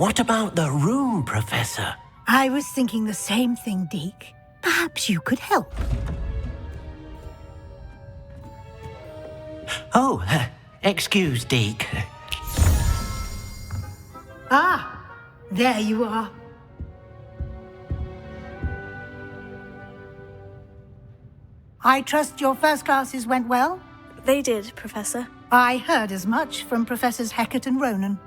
What about the room, Professor? I was thinking the same thing, Deke. Perhaps you could help. Oh, excuse, Deke. Ah, there you are. I trust your first classes went well? They did, Professor. I heard as much from Professors Hecat and Ronan.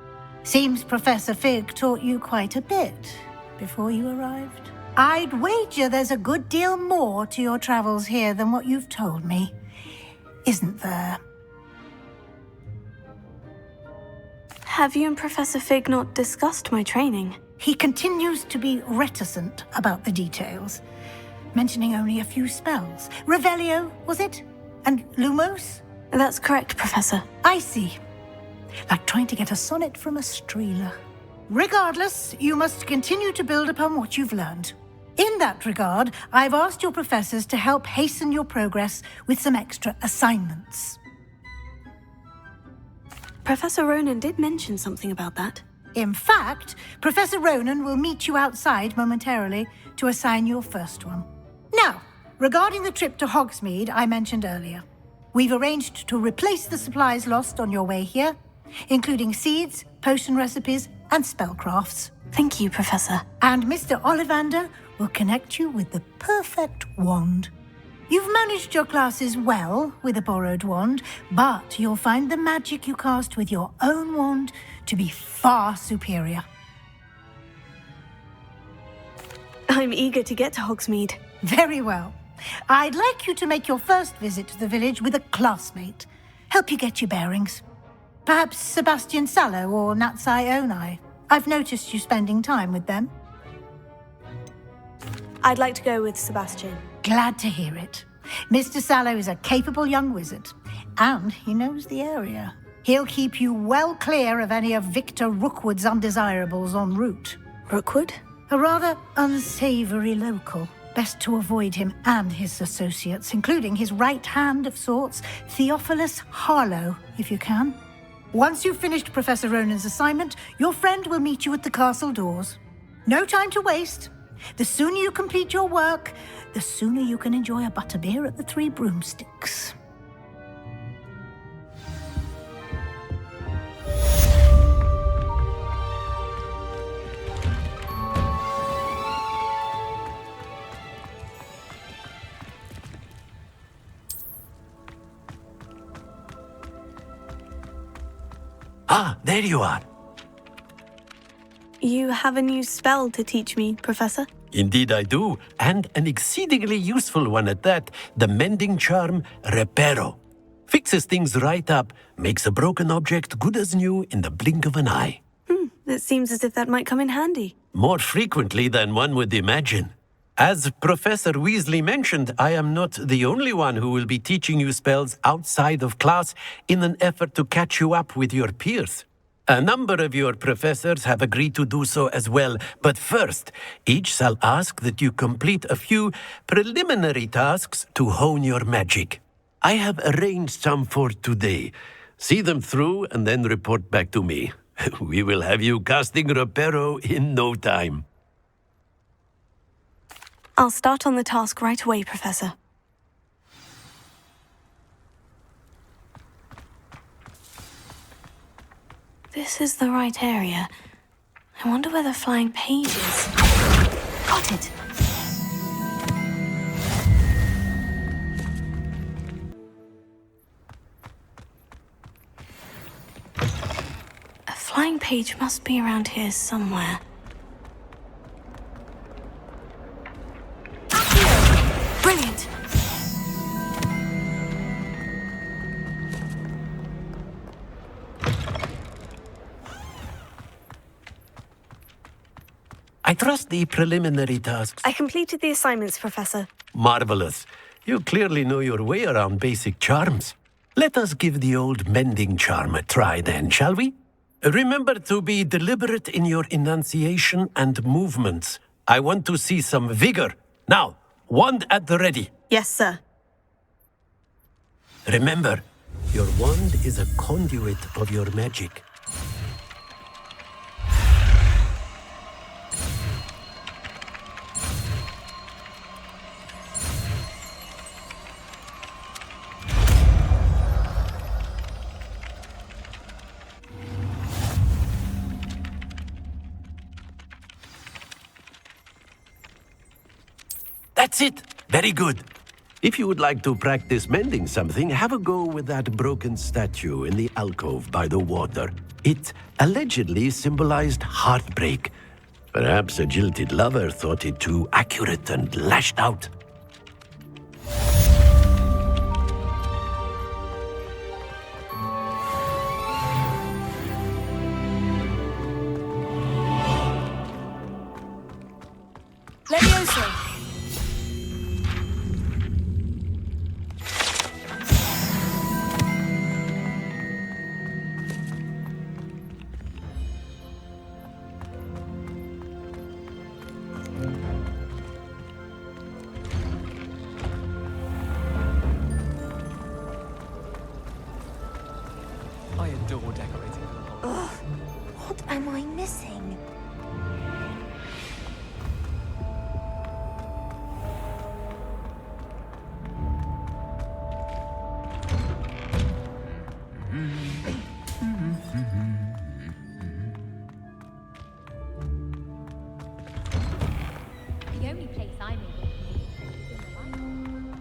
Seems Professor Fig taught you quite a bit before you arrived. I'd wager there's a good deal more to your travels here than what you've told me, isn't there? Have you and Professor Fig not discussed my training? He continues to be reticent about the details, mentioning only a few spells. Revelio, was it? And Lumos? That's correct, Professor. I see. Like trying to get a sonnet from a streeler. Regardless, you must continue to build upon what you've learned. In that regard, I've asked your professors to help hasten your progress with some extra assignments. Professor Ronan did mention something about that. In fact, Professor Ronan will meet you outside momentarily to assign your first one. Now, regarding the trip to Hogsmeade I mentioned earlier, we've arranged to replace the supplies lost on your way here, including seeds, potion recipes, and spellcrafts. Thank you, Professor. And Mr. Ollivander will connect you with the perfect wand. You've managed your classes well with a borrowed wand, but you'll find the magic you cast with your own wand to be far superior. I'm eager to get to Hogsmeade. Very well. I'd like you to make your first visit to the village with a classmate. Help you get your bearings. Perhaps Sebastian Sallow or Natsai Onai. I've noticed you spending time with them. I'd like to go with Sebastian. Glad to hear it. Mr. Sallow is a capable young wizard, and he knows the area. He'll keep you well clear of any of Victor Rookwood's undesirables en route. Rookwood? A rather unsavory local. Best to avoid him and his associates, including his right hand of sorts, Theophilus Harlow, if you can. Once you've finished Professor Ronan's assignment, your friend will meet you at the castle doors. No time to waste. The sooner you complete your work, the sooner you can enjoy a butterbeer at the Three Broomsticks. Ah, there you are. You have a new spell to teach me, Professor? Indeed I do, and an exceedingly useful one at that, the mending charm Reparo. Fixes things right up, makes a broken object good as new in the blink of an eye. It seems as if that might come in handy. More frequently than one would imagine. As Professor Weasley mentioned, I am not the only one who will be teaching you spells outside of class in an effort to catch you up with your peers. A number of your professors have agreed to do so as well, but first, each shall ask that you complete a few preliminary tasks to hone your magic. I have arranged some for today. See them through and then report back to me. We will have you casting Reparo in no time. I'll start on the task right away, Professor. This is the right area. I wonder where the flying page is. Got it! A flying page must be around here somewhere. Brilliant! I trust the preliminary tasks. I completed the assignments, Professor. Marvelous. You clearly know your way around basic charms. Let us give the old mending charm a try then, shall we? Remember to be deliberate in your enunciation and movements. I want to see some vigor. Now, wand at the ready. Yes, sir. Remember, your wand is a conduit of your magic. That's it. Very good. If you would like to practice mending something, have a go with that broken statue in the alcove by the water. It allegedly symbolized heartbreak. Perhaps a jilted lover thought it too accurate and lashed out. Leviosa! I adore decorating for the holidays. What am I missing? The only place I'm in.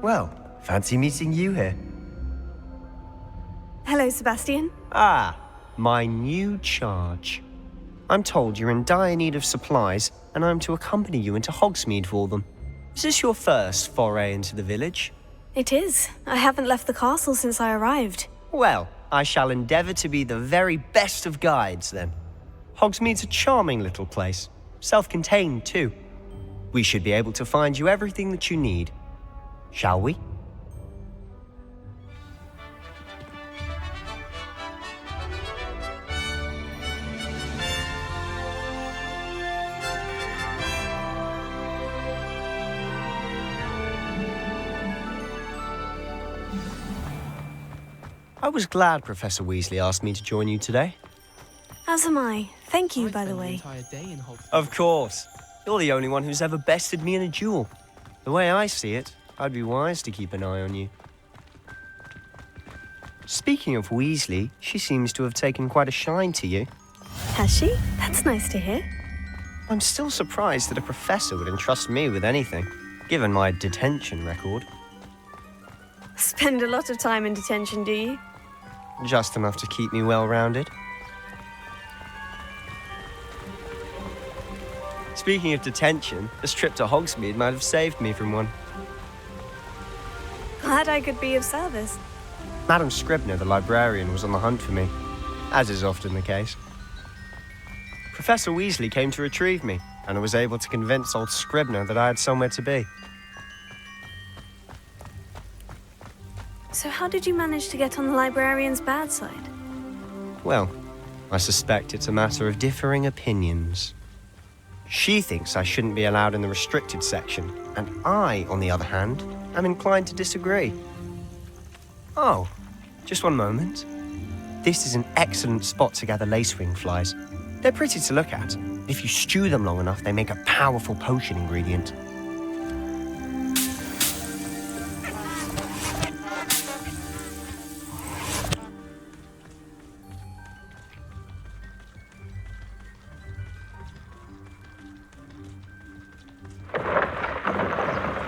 Well, fancy meeting you here. Hello, Sebastian. Ah, my new charge. I'm told you're in dire need of supplies, and I'm to accompany you into Hogsmeade for them. Is this your first foray into the village? It is. I haven't left the castle since I arrived. Well, I shall endeavour to be the very best of guides, then. Hogsmeade's a charming little place. Self-contained, too. We should be able to find you everything that you need. Shall we? I was glad Professor Weasley asked me to join you today. As am I. Thank you, I by the spent way. entire day in Hogsmeade. Of course. You're the only one who's ever bested me in a duel. The way I see it, I'd be wise to keep an eye on you. Speaking of Weasley, she seems to have taken quite a shine to you. Has she? That's nice to hear. I'm still surprised that a professor would entrust me with anything, given my detention record. Spend a lot of time in detention, do you? Just enough to keep me well-rounded. Speaking of detention, this trip to Hogsmeade might have saved me from one. Glad I could be of service. Madam Scribner, the librarian, was on the hunt for me, as is often the case. Professor Weasley came to retrieve me, and I was able to convince old Scribner that I had somewhere to be. So how did you manage to get on the librarian's bad side? Well, I suspect it's a matter of differing opinions. She thinks I shouldn't be allowed in the restricted section, and I, on the other hand, am inclined to disagree. Oh, just one moment. This is an excellent spot to gather lacewing flies. They're pretty to look at. If you stew them long enough, they make a powerful potion ingredient.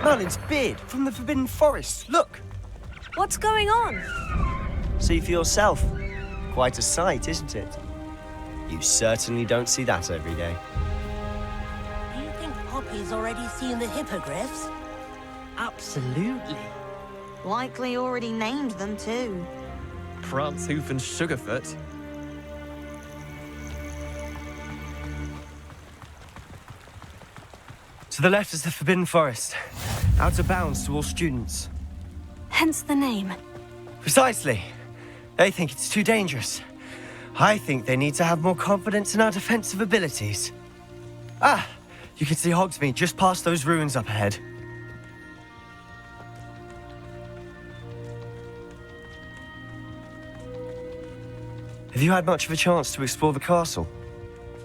Merlin's beard from the Forbidden Forest. Look! What's going on? See for yourself. Quite a sight, isn't it? You certainly don't see that every day. Do you think Poppy's already seen the hippogriffs? Absolutely. Likely already named them too. Prance, Hoof, and Sugarfoot. To the left is the Forbidden Forest. Out of bounds to all students. Hence the name. Precisely. They think it's too dangerous. I think they need to have more confidence in our defensive abilities. Ah, you can see Hogsmeade just past those ruins up ahead. Have you had much of a chance to explore the castle?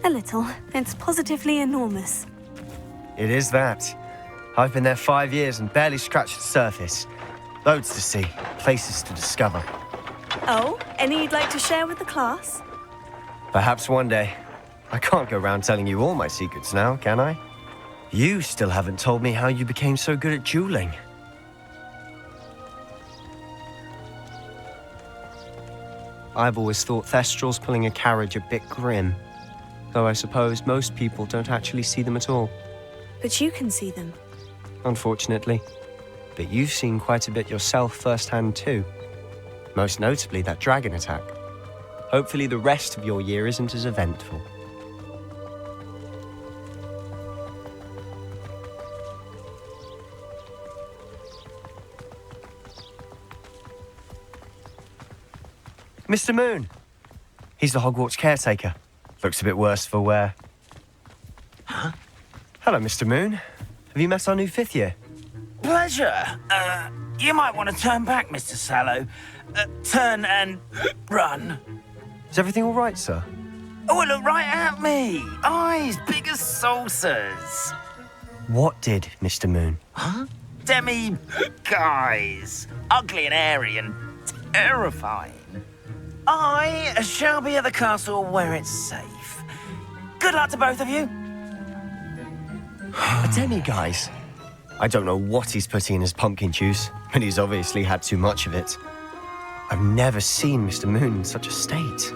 A little. It's positively enormous. It is that. I've been there 5 years and barely scratched the surface. Loads to see, places to discover. Oh, any you'd like to share with the class? Perhaps one day. I can't go around telling you all my secrets now, can I? You still haven't told me how you became so good at dueling. I've always thought Thestrals pulling a carriage a bit grim, though I suppose most people don't actually see them at all. But you can see them. Unfortunately. But you've seen quite a bit yourself firsthand too. Most notably that dragon attack. Hopefully the rest of your year isn't as eventful. Mr. Moon! He's the Hogwarts caretaker. Looks a bit worse for wear. Huh? Hello, Mr. Moon. Have you met our new 5th year? Pleasure. You might want to turn back, Mr. Sallow. Turn and run. Is everything all right, sir? Oh, look right at me. Eyes big as saucers. What did, Mr. Moon? Huh? Demi guys. Ugly and airy and terrifying. I shall be at the castle where it's safe. Good luck to both of you. A demi-guise? I don't know what he's putting in his pumpkin juice, but he's obviously had too much of it. I've never seen Mr. Moon in such a state.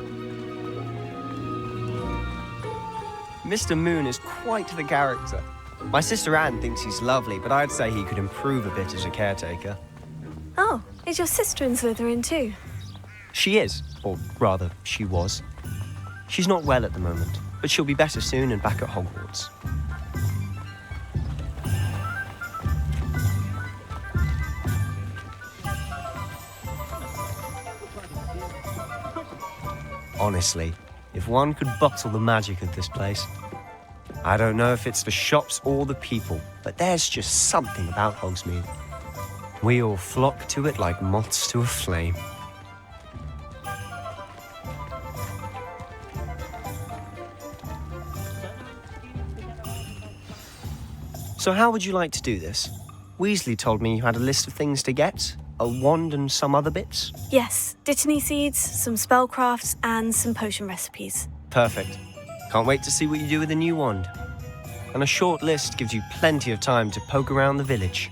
Mr. Moon is quite the character. My sister Anne thinks he's lovely, but I'd say he could improve a bit as a caretaker. Oh, is your sister in Slytherin too? She is, or rather, she was. She's not well at the moment, but she'll be better soon and back at Hogwarts. Honestly, if one could bottle the magic of this place. I don't know if it's the shops or the people, but there's just something about Hogsmeade. We all flock to it like moths to a flame. So how would you like to do this? Weasley told me you had a list of things to get, a wand and some other bits. Yes, Dittany seeds, some spellcrafts, and some potion recipes. Perfect. Can't wait to see what you do with the new wand. And a short list gives you plenty of time to poke around the village.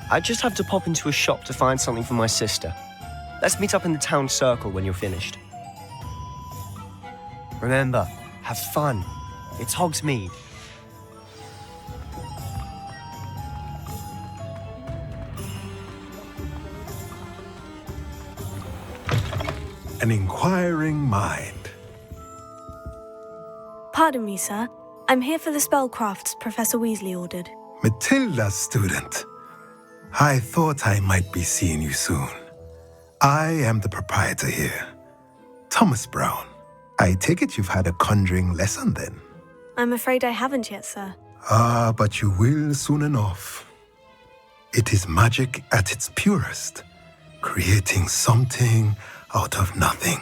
I just have to pop into a shop to find something for my sister. Let's meet up in the town circle when you're finished. Remember, have fun. It's Hogsmeade. An inquiring mind. Pardon me, sir. I'm here for the spellcrafts Professor Weasley ordered. Matilda's student. I thought I might be seeing you soon. I am the proprietor here, Thomas Brown. I take it you've had a conjuring lesson then? I'm afraid I haven't yet, sir. Ah, but you will soon enough. It is magic at its purest, creating something out of nothing.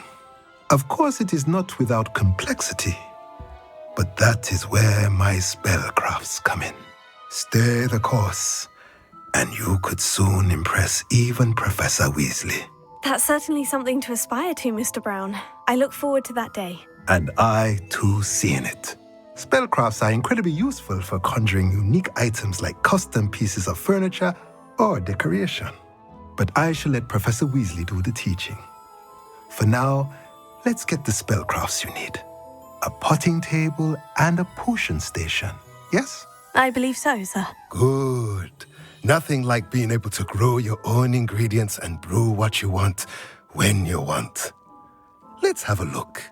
Of course, it is not without complexity, but that is where my spellcrafts come in. Stay the course, and you could soon impress even Professor Weasley. That's certainly something to aspire to, Mr. Brown. I look forward to that day. And I, too, seeing it. Spellcrafts are incredibly useful for conjuring unique items like custom pieces of furniture or decoration. But I shall let Professor Weasley do the teaching. For now, let's get the spellcrafts you need. A potting table and a potion station, yes? I believe so, sir. Good. Nothing like being able to grow your own ingredients and brew what you want when you want. Let's have a look.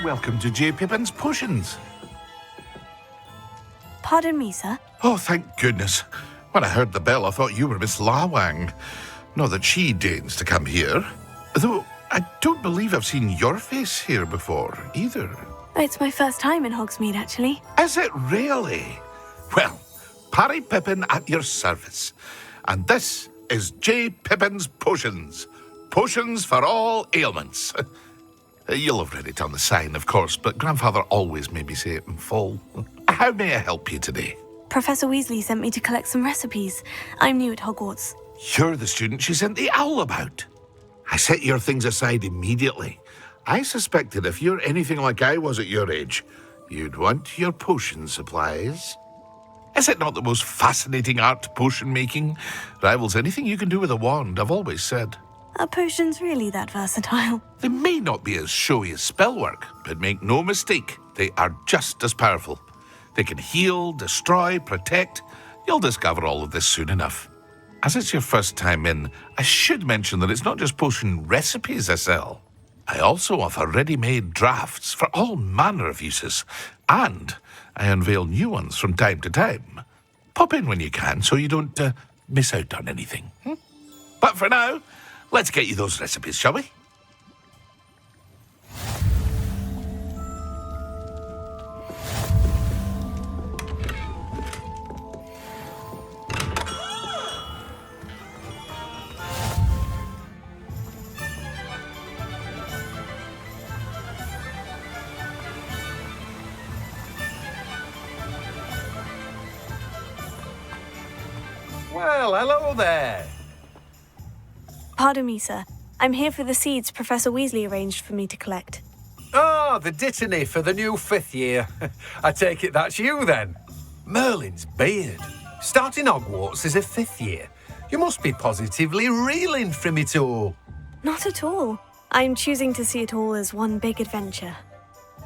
Welcome to J. Pippin's Potions. Pardon me, sir. Oh, thank goodness. When I heard the bell, I thought you were Miss Lawang. Not that she deigns to come here. Though I don't believe I've seen your face here before, either. It's my first time in Hogsmeade, actually. Is it really? Well, Parry Pippin at your service. And this is J. Pippin's Potions. Potions for all ailments. You'll have read it on the sign, of course, but Grandfather always made me say it in full. How may I help you today? Professor Weasley sent me to collect some recipes. I'm new at Hogwarts. You're the student she sent the owl about. I set your things aside immediately. I suspected if you're anything like I was at your age, you'd want your potion supplies. Is it not the most fascinating art, potion making? Rivals anything you can do with a wand, I've always said. Are potions really that versatile? They may not be as showy as spellwork, but make no mistake, they are just as powerful. They can heal, destroy, protect. You'll discover all of this soon enough. As it's your first time in, I should mention that it's not just potion recipes I sell. I also offer ready-made drafts for all manner of uses, and I unveil new ones from time to time. Pop in when you can so you don't miss out on anything. But for now, let's get you those recipes, shall we? Well, hello there. Pardon me, sir. I'm here for the seeds Professor Weasley arranged for me to collect. Oh, the dittany for the new 5th year. I take it that's you, then. Merlin's beard. Starting Hogwarts as a 5th year. You must be positively reeling from it all. Not at all. I'm choosing to see it all as one big adventure.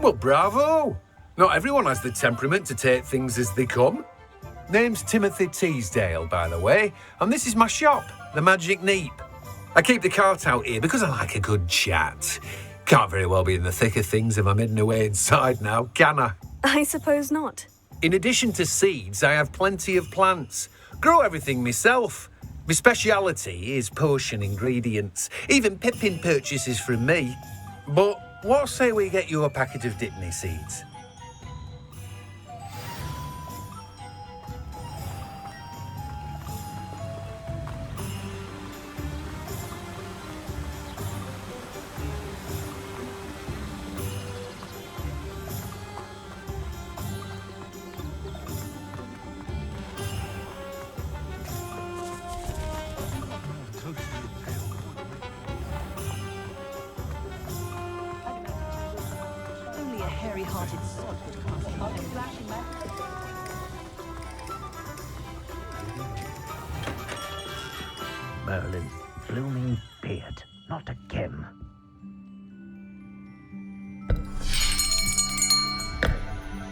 Well, bravo. Not everyone has the temperament to take things as they come. Name's Timothy Teasdale, by the way, and this is my shop, the Magic Neep. I keep the cart out here because I like a good chat. Can't very well be in the thick of things if I'm hidden away inside now, can I? I suppose not. In addition to seeds, I have plenty of plants. Grow everything myself. My speciality is potion ingredients. Even Pippin purchases from me. But what say we get you a packet of Dittany seeds? Only a hairy-hearted sod would cast a flashing back. Merlin's blooming beard. Not again.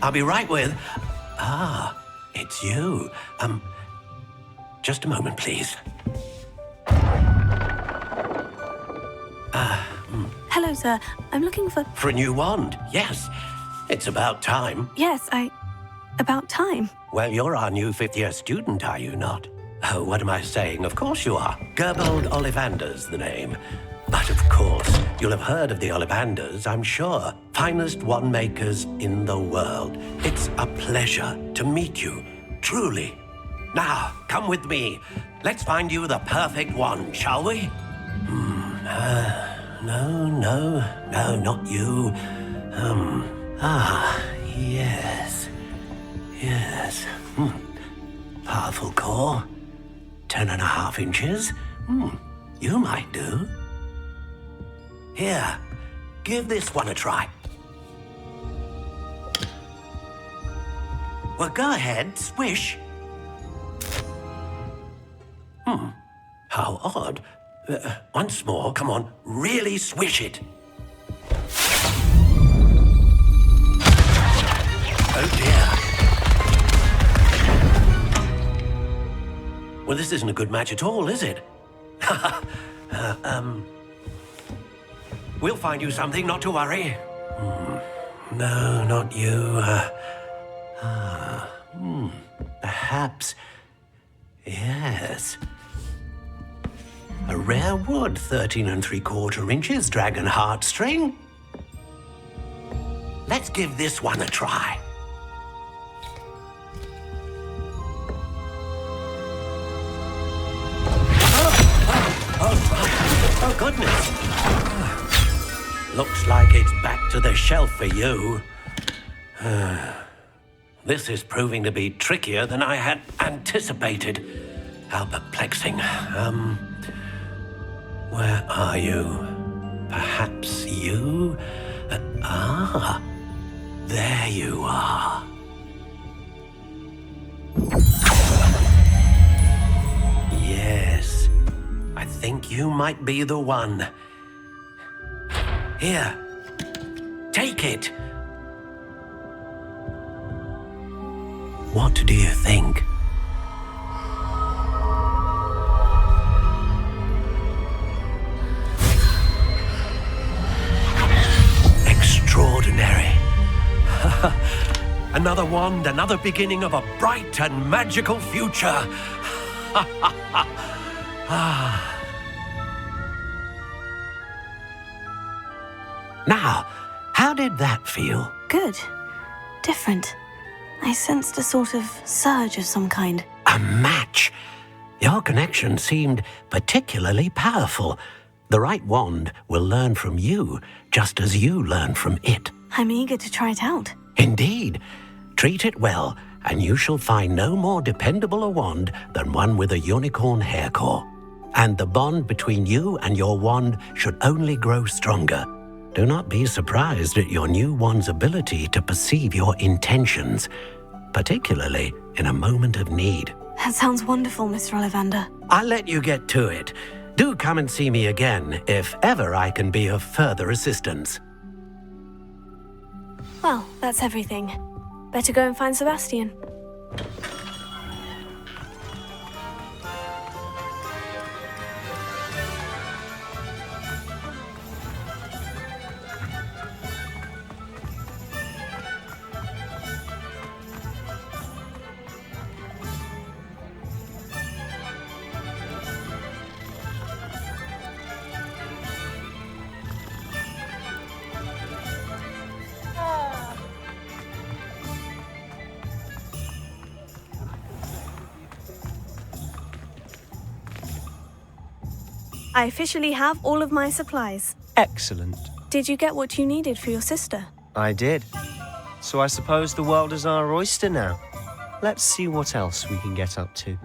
I'll be right with... Ah, it's you. Just a moment, please. Hello, sir. I'm looking for... For a new wand, yes. It's about time. Yes, About time. Well, you're our new 5th year student, are you not? Oh, what am I saying? Of course you are. Gerbold Ollivander's the name. But of course, you'll have heard of the Ollivanders, I'm sure. Finest wand makers in the world. It's a pleasure to meet you, truly. Now, come with me. Let's find you the perfect wand, shall we? No, not you. Yes. Powerful core. 10.5 inches. You might do. Here, give this one a try. Well, go ahead, swish. How odd. Once more, come on, really swish it. Oh dear. Well, this isn't a good match at all, is it? We'll find you something, not to worry. No, not you. Perhaps. Yes. A rare wood, 13 3/4 inches, dragon heartstring. Let's Let's give this one a try. Oh, goodness. Looks like it's back to the shelf for you. This is proving to be trickier than I had anticipated. How perplexing. Where are you? Perhaps you? There you are. Yes, I think you might be the one. Here, take it. What do you think? Extraordinary. Another wand, another beginning of a bright and magical future. Now, how did that feel? Good. Different. I sensed a sort of surge of some kind. A match. Your connection seemed particularly powerful. The right wand will learn from you, just as you learn from it. I'm eager to try it out. Indeed. Treat it well, and you shall find no more dependable a wand than one with a unicorn hair core. And the bond between you and your wand should only grow stronger. Do not be surprised at your new wand's ability to perceive your intentions, particularly in a moment of need. That sounds wonderful, Mr. Ollivander. I'll let you get to it. Do come and see me again if ever I can be of further assistance. Well, that's everything. Better go and find Sebastian. I officially have all of my supplies. Excellent. Did you get what you needed for your sister? I did. So I suppose the world is our oyster now. Let's see what else we can get up to.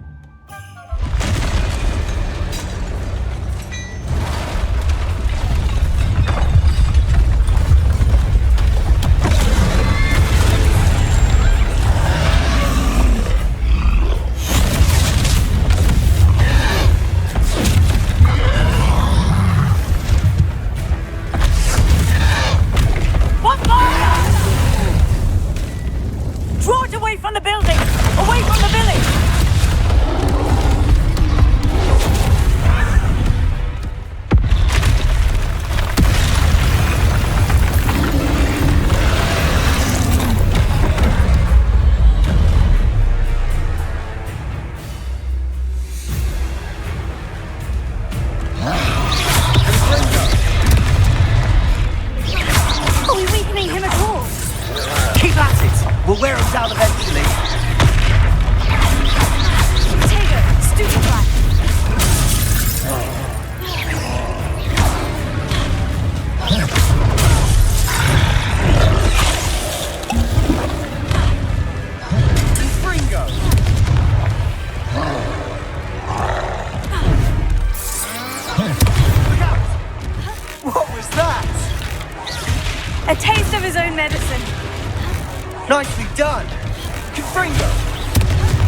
We'll wear them down eventually. Potato, stupid black. Fringo. What was that? A taste of his own medicine. Nicely done. Confringo.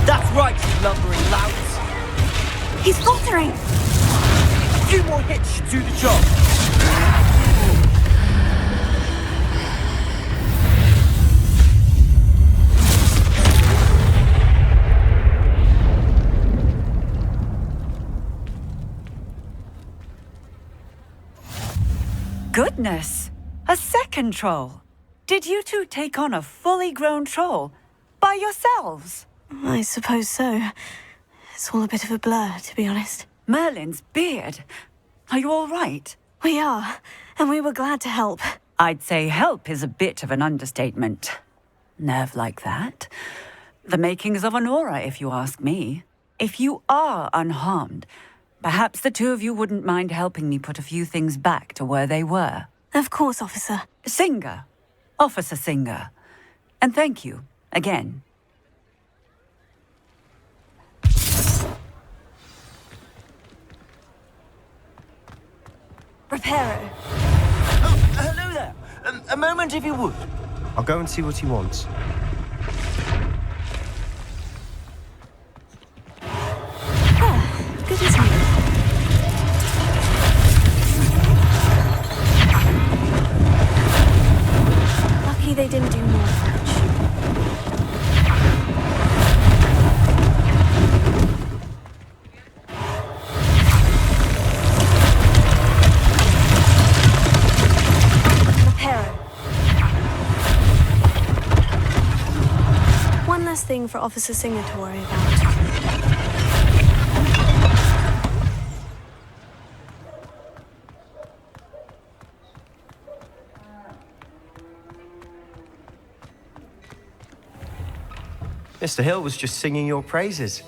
That's right, you lumbering louts. He's faltering. A few more hits should do the job. Goodness! A second troll! Did you two take on a fully grown troll by yourselves? I suppose so. It's all a bit of a blur, to be honest. Merlin's beard. Are you all right? We are, and we were glad to help. I'd say help is a bit of an understatement. Nerve like that. The makings of an aura, if you ask me. If you are unharmed, perhaps the two of you wouldn't mind helping me put a few things back to where they were. Of course, Officer. Singer. Officer Singer. And thank you, again. Reparo. Oh, hello there. A moment, if you would. I'll go and see what he wants. Good as new. Lucky they didn't do more damage. Reparo. One less thing for Officer Singer to worry about. Mr. Hill was just singing your praises.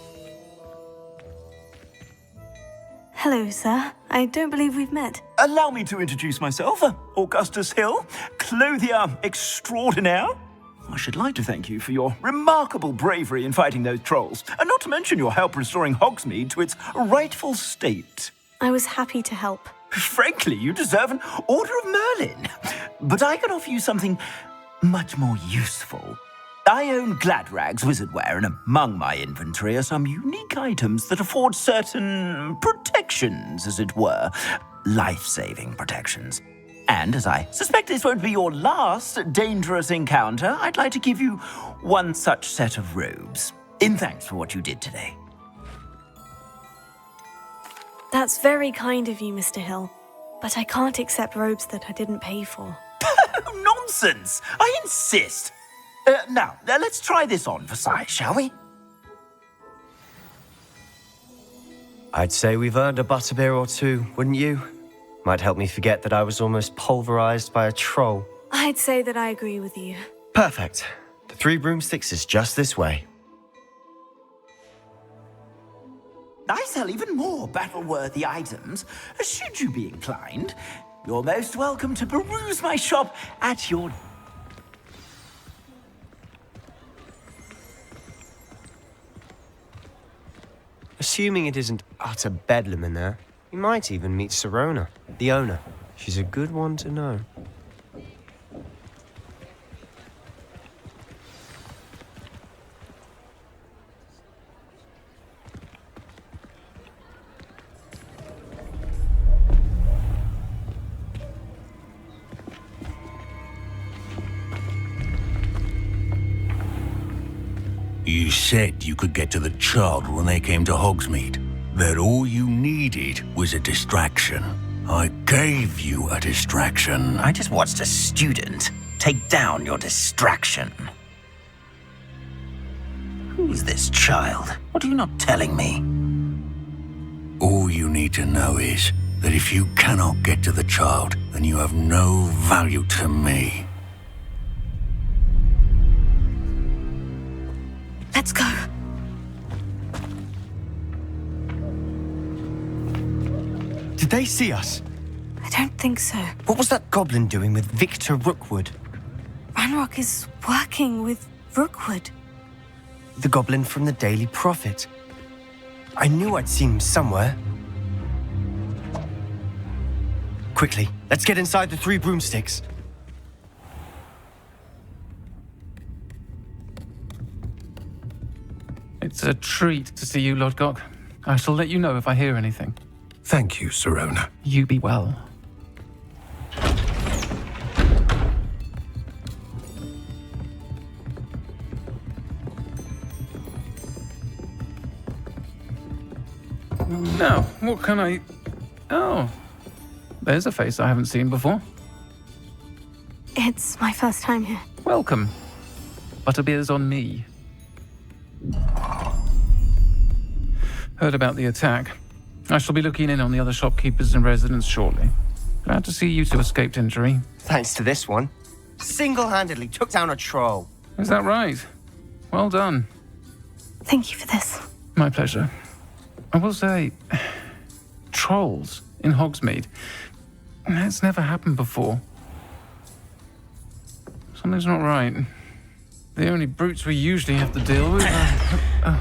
Hello, sir. I don't believe we've met. Allow me to introduce myself, Augustus Hill, clothier extraordinaire. I should like to thank you for your remarkable bravery in fighting those trolls, and not to mention your help restoring Hogsmeade to its rightful state. I was happy to help. Frankly, you deserve an Order of Merlin. But I can offer you something much more useful. I own Gladrag's wizardware, and among my inventory are some unique items that afford certain protections, as it were. Life-saving protections. And as I suspect this won't be your last dangerous encounter, I'd like to give you one such set of robes, in thanks for what you did today. That's very kind of you, Mr. Hill. But I can't accept robes that I didn't pay for. Nonsense! I insist! Now, let's try this on for size, shall we? I'd say we've earned a butterbeer or two, wouldn't you? Might help me forget that I was almost pulverized by a troll. I'd say that I agree with you. Perfect. The 3 broomsticks is just this way. I sell even more battle-worthy items. Should you be inclined, you're most welcome to peruse my shop at your... Assuming it isn't utter bedlam in there, you might even meet Sirona, the owner. She's a good one to know. You said you could get to the child when they came to Hogsmeade. That all you needed was a distraction. I gave you a distraction. I just watched a student take down your distraction. Who's this child? What are you not telling me? All you need to know is that if you cannot get to the child, then you have no value to me. Let's go. Did they see us? I don't think so. What was that goblin doing with Victor Rookwood? Ranrock is working with Rookwood. The goblin from the Daily Prophet. I knew I'd seen him somewhere. Quickly, let's get inside the 3 broomsticks. It's a treat to see you, Lodgok. I shall let you know if I hear anything. Thank you, Sirona. You be well. Now, what can I... Oh, there's a face I haven't seen before. It's my first time here. Welcome. Butterbeer's on me. Heard about the attack. I shall be looking in on the other shopkeepers and residents shortly. Glad to see you two escaped injury. Thanks to this one. Single-handedly took down a troll. Is that right? Well done. Thank you for this. My pleasure. I will say, trolls in Hogsmeade. That's never happened before. Something's not right. The only brutes we usually have to deal with are...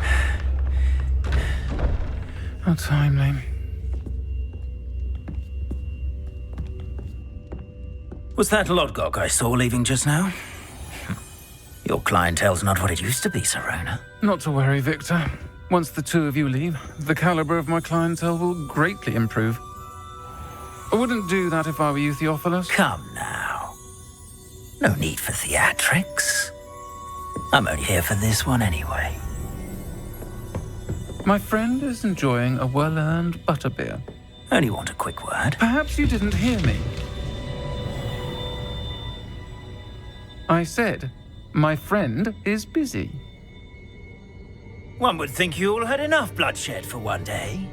How timely. Was that Lodgok I saw leaving just now? Your clientele's not what it used to be, Serona. Not to worry, Victor. Once the two of you leave, the caliber of my clientele will greatly improve. I wouldn't do that if I were you, Theophilus. Come now. No need for theatrics. I'm only here for this one anyway. My friend is enjoying a well-earned butterbeer. Only want a quick word. Perhaps you didn't hear me. I said, my friend is busy. One would think you all had enough bloodshed for one day.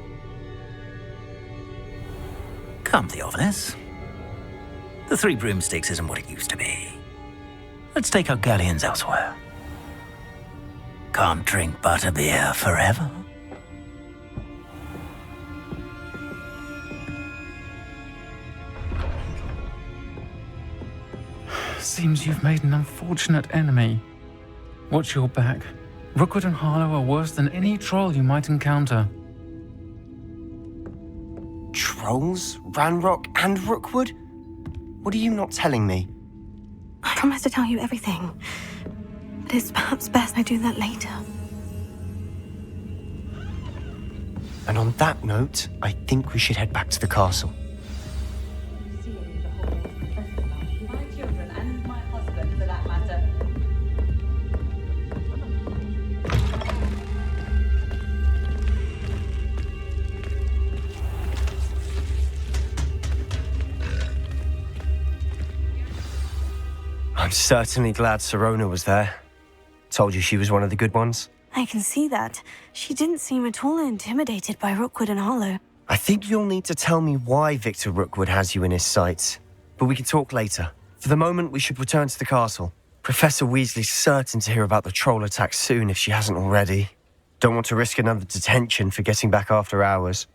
Come, Theophilus. The Three Broomsticks isn't what it used to be. Let's take our galleons elsewhere. Can't drink butterbeer forever. Seems you've made an unfortunate enemy. Watch your back. Rookwood and Harlow are worse than any troll you might encounter. Trolls? Ranrock and Rookwood? What are you not telling me? I promise to tell you everything. But it's perhaps best I do that later. And on that note, I think we should head back to the castle. I'm certainly glad Serona was there. Told you she was one of the good ones. I can see that. She didn't seem at all intimidated by Rookwood and Harlow. I think you'll need to tell me why Victor Rookwood has you in his sights. But we can talk later. For the moment, we should return to the castle. Professor Weasley's certain to hear about the troll attack soon if she hasn't already. Don't want to risk another detention for getting back after hours.